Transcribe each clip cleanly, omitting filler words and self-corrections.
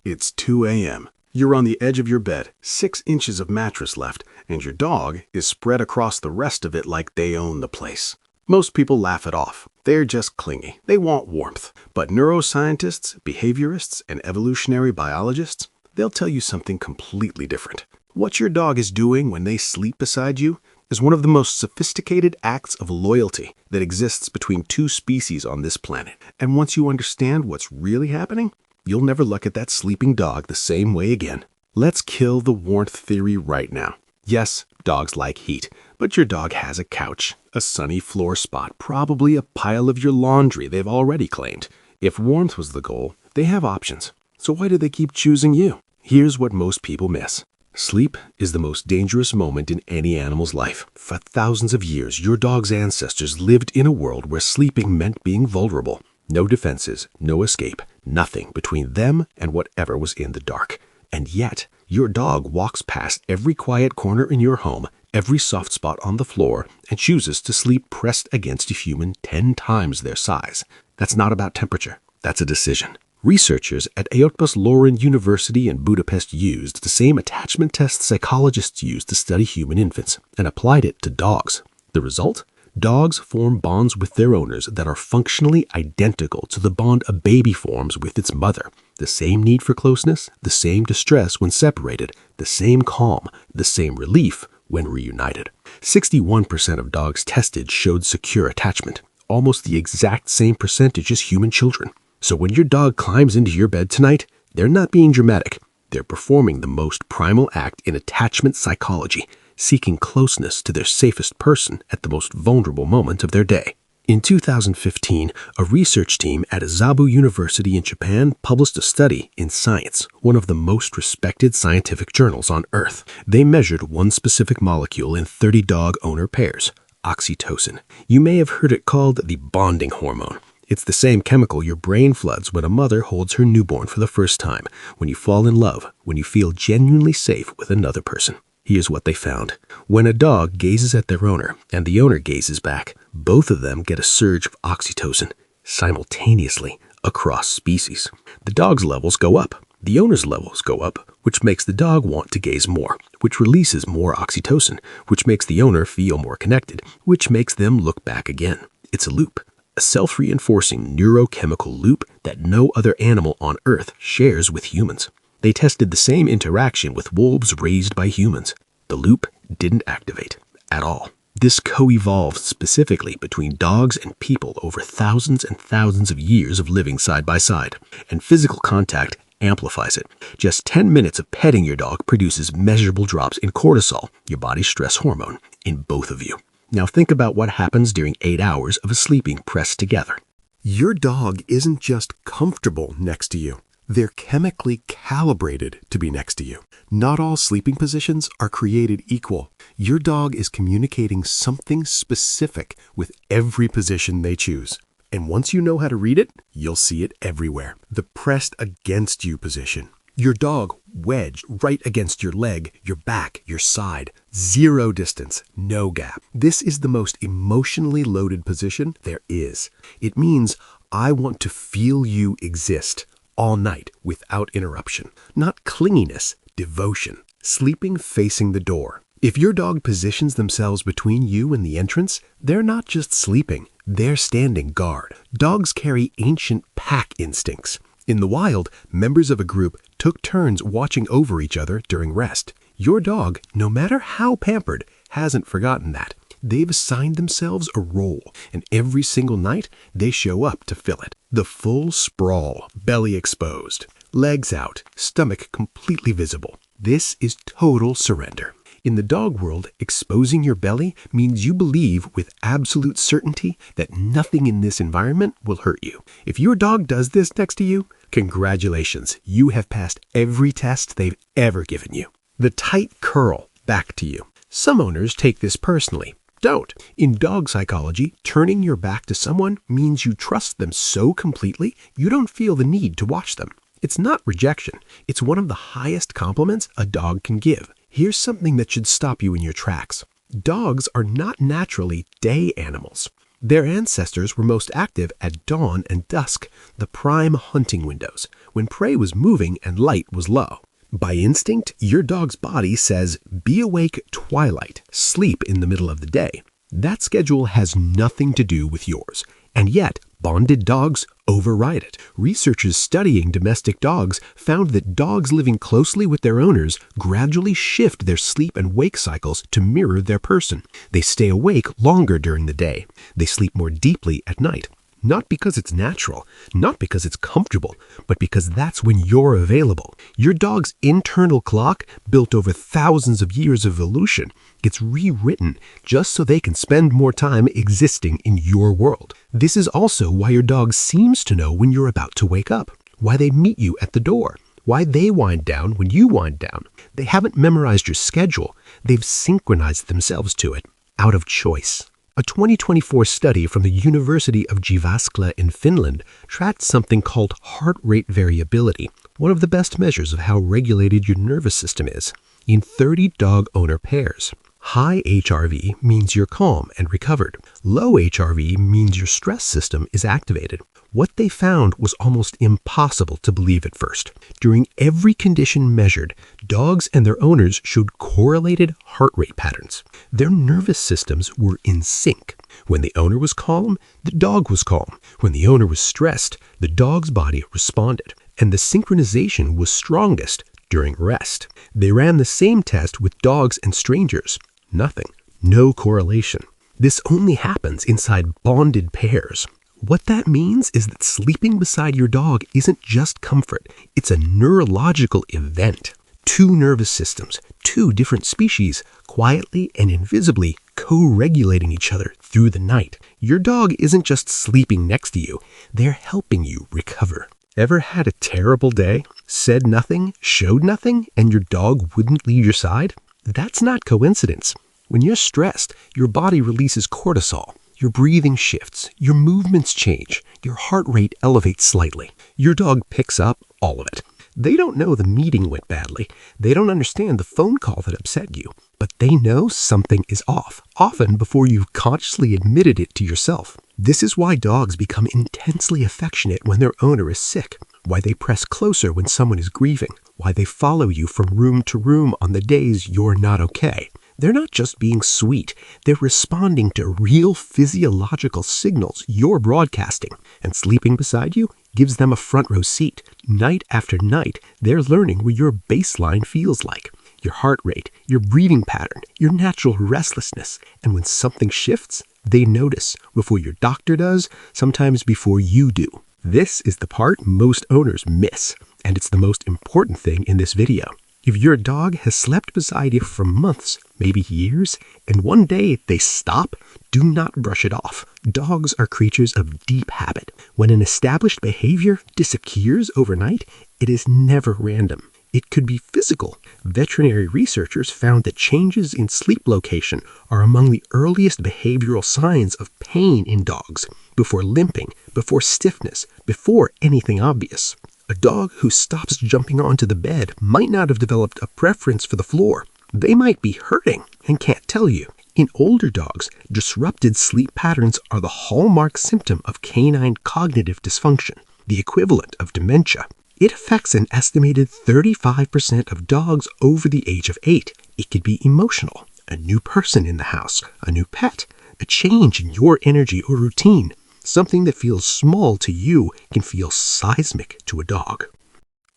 It's 2 a.m. You're on the edge of your bed, 6 inches of mattress left, and your dog is spread across the rest of it like they own the place. Most people laugh it off. They're just clingy. They want warmth. But neuroscientists, behaviorists, and evolutionary biologists, they'll tell you something completely different. What your dog is doing when they sleep beside you is one of the most sophisticated acts of loyalty that exists between two species on this planet. And once you understand what's really happening, you'll never look at that sleeping dog the same way again. Let's kill the warmth theory right now. Yes, dogs like heat, but your dog has a couch, a sunny floor spot, probably a pile of your laundry they've already claimed. If warmth was the goal, they have options. So why do they keep choosing you? Here's what most people miss. Sleep is the most dangerous moment in any animal's life. For thousands of years, your dog's ancestors lived in a world where sleeping meant being vulnerable. No defenses, no escape, nothing between them and whatever was in the dark. And yet, your dog walks past every quiet corner in your home, every soft spot on the floor, and chooses to sleep pressed against a human 10 times their size. That's not about temperature. That's a decision. Researchers at Eötvös Loránd University in Budapest used the same attachment test psychologists use to study human infants and applied it to dogs. The result? Dogs form bonds with their owners that are functionally identical to the bond a baby forms with its mother. The same need for closeness, the same distress when separated, the same calm, the same relief when reunited. 61% of dogs tested showed secure attachment, almost the exact same percentage as human children. So when your dog climbs into your bed tonight, they're not being dramatic. They're performing the most primal act in attachment psychology, seeking closeness to their safest person at the most vulnerable moment of their day. In 2015, a research team at Zabu University in Japan published a study in Science, one of the most respected scientific journals on Earth. They measured one specific molecule in 30 dog owner pairs, oxytocin. You may have heard it called the bonding hormone. It's the same chemical your brain floods when a mother holds her newborn for the first time, when you fall in love, when you feel genuinely safe with another person. Here's what they found. When a dog gazes at their owner and the owner gazes back, both of them get a surge of oxytocin simultaneously across species. The dog's levels go up. The owner's levels go up, which makes the dog want to gaze more, which releases more oxytocin, which makes the owner feel more connected, which makes them look back again. It's a loop. A self-reinforcing neurochemical loop that no other animal on Earth shares with humans. They tested the same interaction with wolves raised by humans. The loop didn't activate at all. This co-evolved specifically between dogs and people over thousands and thousands of years of living side by side, and physical contact amplifies it. Just 10 minutes of petting your dog produces measurable drops in cortisol, your body's stress hormone, in both of you. Now think about what happens during 8 hours of sleeping pressed together. Your dog isn't just comfortable next to you. They're chemically calibrated to be next to you. Not all sleeping positions are created equal. Your dog is communicating something specific with every position they choose. And once you know how to read it, you'll see it everywhere. The pressed against you position. Your dog wedged right against your leg, your back, your side. 0 distance, no gap. This is the most emotionally loaded position there is. It means I want to feel you exist all night without interruption. Not clinginess, devotion. Sleeping facing the door. If your dog positions themselves between you and the entrance, they're not just sleeping, they're standing guard. Dogs carry ancient pack instincts. In the wild, members of a group took turns watching over each other during rest. Your dog, no matter how pampered, hasn't forgotten that. They've assigned themselves a role, and every single night, they show up to fill it. The full sprawl, belly exposed, legs out, stomach completely visible. This is total surrender. In the dog world, exposing your belly means you believe with absolute certainty that nothing in this environment will hurt you. If your dog does this next to you, congratulations, you have passed every test they've ever given you. The tight curl back to you. Some owners take this personally. Don't. In dog psychology, turning your back to someone means you trust them so completely you don't feel the need to watch them. It's not rejection. It's one of the highest compliments a dog can give. Here's something that should stop you in your tracks. Dogs are not naturally day animals. Their ancestors were most active at dawn and dusk, the prime hunting windows, when prey was moving and light was low. By instinct, your dog's body says, be awake twilight, sleep in the middle of the day. That schedule has nothing to do with yours. And yet, bonded dogs override it. Researchers studying domestic dogs found that dogs living closely with their owners gradually shift their sleep and wake cycles to mirror their person. They stay awake longer during the day. They sleep more deeply at night. Not because it's natural, not because it's comfortable, but because that's when you're available. Your dog's internal clock, built over thousands of years of evolution, gets rewritten just so they can spend more time existing in your world. This is also why your dog seems to know when you're about to wake up, why they meet you at the door, why they wind down when you wind down. They haven't memorized your schedule. They've synchronized themselves to it, out of choice. A 2024 study from the University of Jyväskylä in Finland tracked something called heart rate variability, one of the best measures of how regulated your nervous system is, in 30 dog owner pairs. High HRV means you're calm and recovered. Low HRV means your stress system is activated. What they found was almost impossible to believe at first. During every condition measured, dogs and their owners showed correlated heart rate patterns. Their nervous systems were in sync. When the owner was calm, the dog was calm. When the owner was stressed, the dog's body responded. And the synchronization was strongest during rest. They ran the same test with dogs and strangers. Nothing. No correlation. This only happens inside bonded pairs. What that means is that sleeping beside your dog isn't just comfort. It's a neurological event. Two nervous systems, two different species, quietly and invisibly co-regulating each other through the night. Your dog isn't just sleeping next to you. They're helping you recover. Ever had a terrible day, said nothing, showed nothing, and your dog wouldn't leave your side? That's not coincidence. When you're stressed, your body releases cortisol. Your breathing shifts, your movements change, your heart rate elevates slightly. Your dog picks up all of it. They don't know the meeting went badly. They don't understand the phone call that upset you. But they know something is off, often before you've consciously admitted it to yourself. This is why dogs become intensely affectionate when their owner is sick, why they press closer when someone is grieving, why they follow you from room to room on the days you're not okay. They're not just being sweet, they're responding to real physiological signals you're broadcasting, and sleeping beside you gives them a front row seat. Night after night, they're learning what your baseline feels like, your heart rate, your breathing pattern, your natural restlessness, and when something shifts, they notice before your doctor does, sometimes before you do. This is the part most owners miss, and it's the most important thing in this video. If your dog has slept beside you for months, maybe years, and one day they stop, do not brush it off. Dogs are creatures of deep habit. When an established behavior disappears overnight, it is never random. It could be physical. Veterinary researchers found that changes in sleep location are among the earliest behavioral signs of pain in dogs, before limping, before stiffness, before anything obvious. A dog who stops jumping onto the bed might not have developed a preference for the floor. They might be hurting and can't tell you. In older dogs, disrupted sleep patterns are the hallmark symptom of canine cognitive dysfunction, the equivalent of dementia. It affects an estimated 35% of dogs over the age of 8. It could be emotional, a new person in the house, a new pet, a change in your energy or routine. Something that feels small to you can feel seismic to a dog.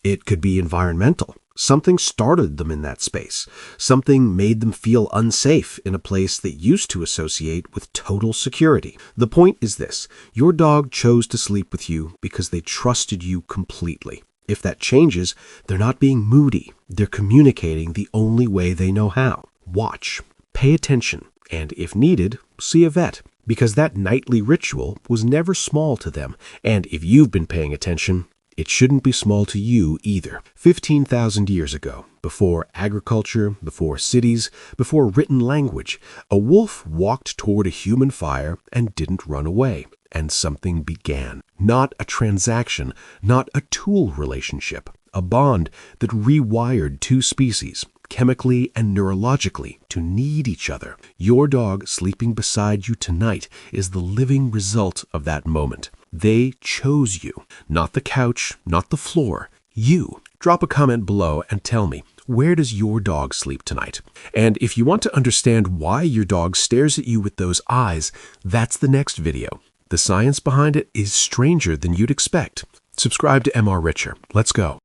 It could be environmental. Something started them in that space. Something made them feel unsafe in a place that used to associate with total security. The point is this: your dog chose to sleep with you because they trusted you completely. If that changes, they're not being moody. They're communicating the only way they know how. Watch, pay attention, and if needed, see a vet. Because that nightly ritual was never small to them, and if you've been paying attention, it shouldn't be small to you either. 15,000 years ago, before agriculture, before cities, before written language, a wolf walked toward a human fire and didn't run away, and something began. Not a transaction, not a tool relationship, a bond that rewired two species, chemically and neurologically, to need each other. Your dog sleeping beside you tonight is the living result of that moment. They chose you. Not the couch, not the floor. You. Drop a comment below and tell me, where does your dog sleep tonight? And if you want to understand why your dog stares at you with those eyes, that's the next video. The science behind it is stranger than you'd expect. Subscribe to MR Richer. Let's go.